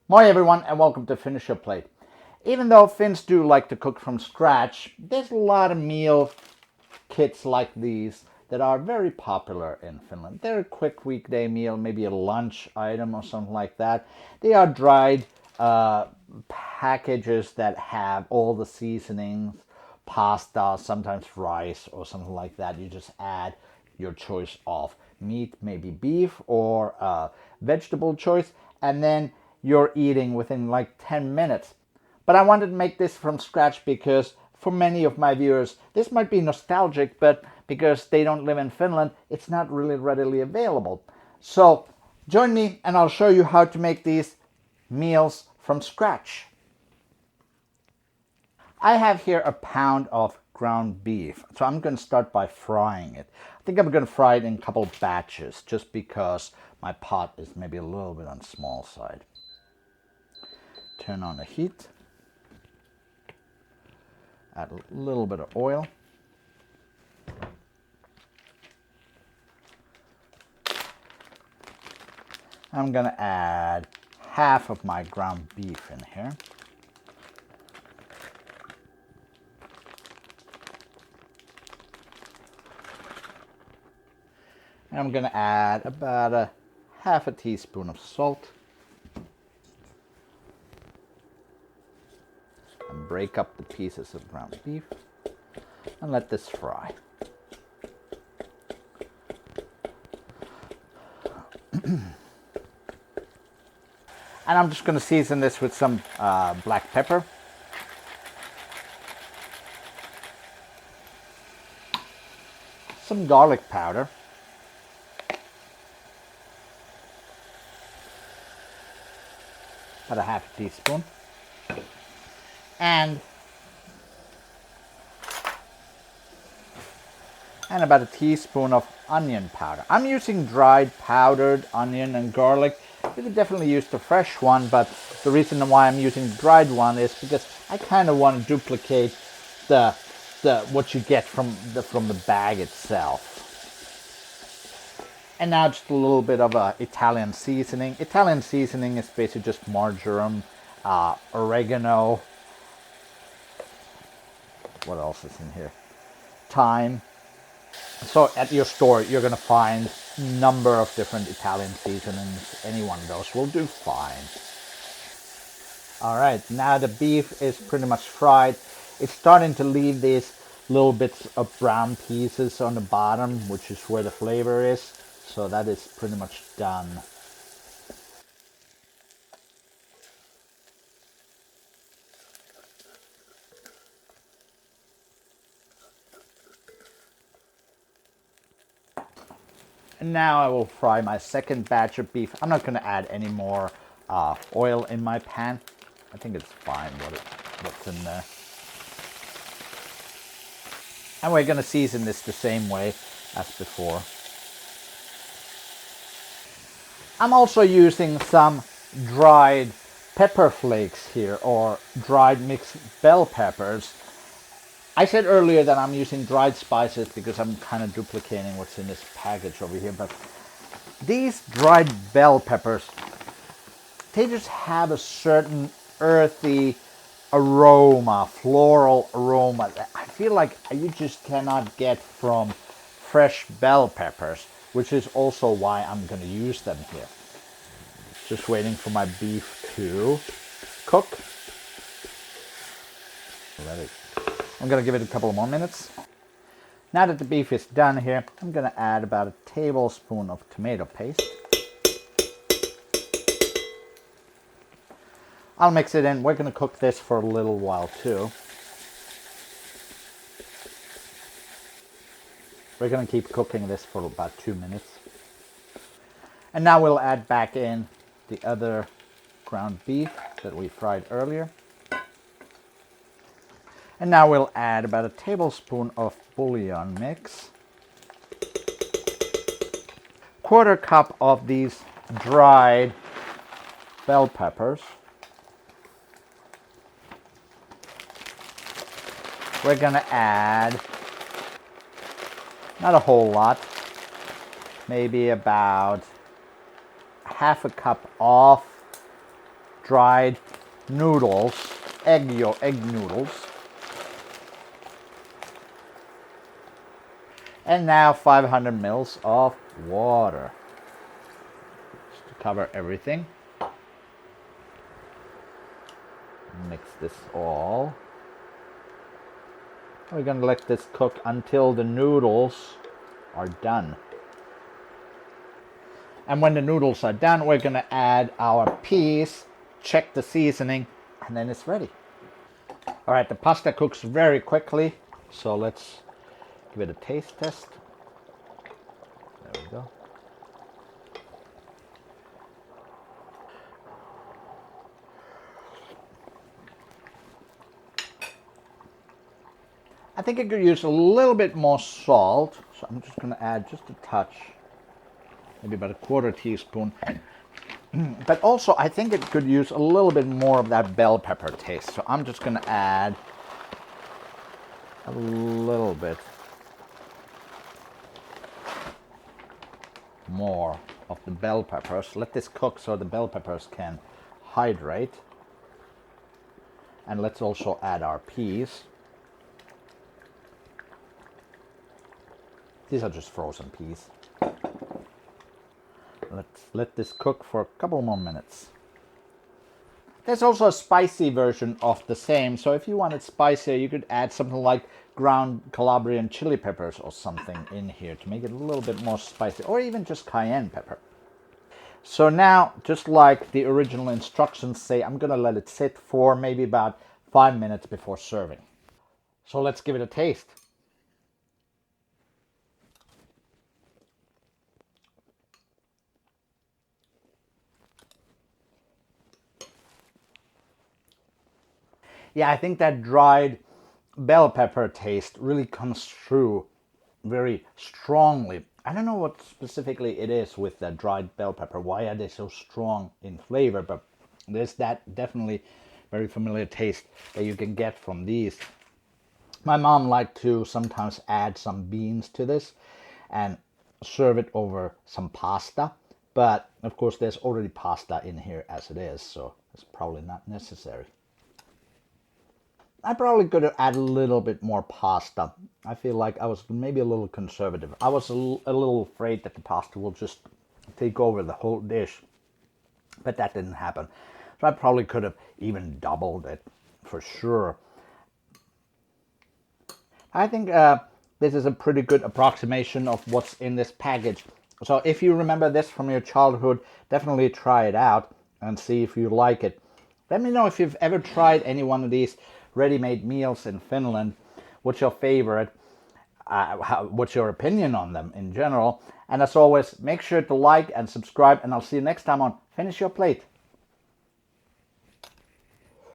Moi everyone and welcome to Finish Your Plate. Even though Finns do like to cook from scratch, there's a lot of meal kits like these that are very popular in Finland. They're a quick weekday meal, maybe a lunch item or something like that. They are dried packages that have all the seasonings, pasta, sometimes rice or something like that. You just add your choice of meat, maybe beef or vegetable choice, and then you're eating within like 10 minutes. But I wanted to make this from scratch because for many of my viewers, this might be nostalgic, but because they don't live in Finland, it's not really readily available. So join me and I'll show you how to make these meals from scratch. I have here a pound of ground beef, so I'm going to start by frying it. I think I'm going to fry it in a couple of batches just because my pot is maybe a little bit on the small side. Turn on the heat. Add a little bit of oil. I'm going to add half of my ground beef in here. And I'm going to add about a half a teaspoon of salt. And break up the pieces of ground beef. And let this fry. And I'm just going to season this with some black pepper. Some garlic powder. About a half a teaspoon. And about a teaspoon of onion powder. I'm using dried powdered onion and garlic. You could definitely use the fresh one, but the reason why I'm using the dried one is because I kind of want to duplicate the what you get from the bag itself. And now just a little bit of Italian seasoning. Italian seasoning is basically just marjoram, oregano. What else is in here? Thyme. So at your store, you're going to find a number of different Italian seasonings. Any one of those will do fine. All right, now the beef is pretty much fried. It's starting to leave these little bits of brown pieces on the bottom, which is where the flavor is. So that is pretty much done. And now I will fry my second batch of beef. I'm not going to add any more oil in my pan. I think it's fine what's in there. And we're going to season this the same way as before. I'm also using some dried pepper flakes here, or dried mixed bell peppers. I said earlier that I'm using dried spices because I'm kind of duplicating what's in this package over here, but these dried bell peppers, they just have a certain earthy aroma, floral aroma that I feel like you just cannot get from fresh bell peppers, which is also why I'm going to use them here. Just waiting for my beef to cook. I'm going to give it a couple more minutes. Now that the beef is done here, I'm going to add about a tablespoon of tomato paste. I'll mix it in. We're going to cook this for a little while too. We're going to keep cooking this for about 2 minutes. And now we'll add back in the other ground beef that we fried earlier. And now we'll add about a tablespoon of bouillon mix. Quarter cup of these dried bell peppers. We're going to add, not a whole lot, maybe about half a cup of dried noodles, egg noodles. And now 500 mils of water. Just to cover everything. Mix this all. We're going to let this cook until the noodles are done. And when the noodles are done, we're going to add our peas, check the seasoning, and then it's ready. All right, the pasta cooks very quickly, so let's give it a taste test. There we go. I think I could use a little bit more salt, so I'm just going to add just a touch, maybe about a quarter teaspoon. But also, I think it could use a little bit more of that bell pepper taste, so I'm just going to add a little bit more of the bell peppers. Let this cook so the bell peppers can hydrate. And let's also add our peas. These are just frozen peas. Let's let this cook for a couple more minutes. There's also a spicy version of the same, so if you want it spicier, you could add something like ground Calabrian chili peppers or something in here to make it a little bit more spicy, or even just cayenne pepper. So now, just like the original instructions say, I'm gonna let it sit for maybe about 5 minutes before serving. So let's give it a taste. Yeah, I think that dried bell pepper taste really comes through very strongly. I don't know what specifically it is with the dried bell pepper. Why are they so strong in flavor? But there's that definitely very familiar taste that you can get from these. My mom liked to sometimes add some beans to this and serve it over some pasta. But of course, there's already pasta in here as it is, so it's probably not necessary. I probably could have added a little bit more pasta. I feel like I was maybe a little conservative. I was a little afraid that the pasta will just take over the whole dish, but that didn't happen. So I probably could have even doubled it for sure. I think this is a pretty good approximation of what's in this package. So if you remember this from your childhood, definitely try it out and see if you like it. Let me know if you've ever tried any one of these ready-made meals in Finland. What's your favorite? What's your opinion on them in general? And as always, make sure to like and subscribe, and I'll see you next time on Finish Your Plate.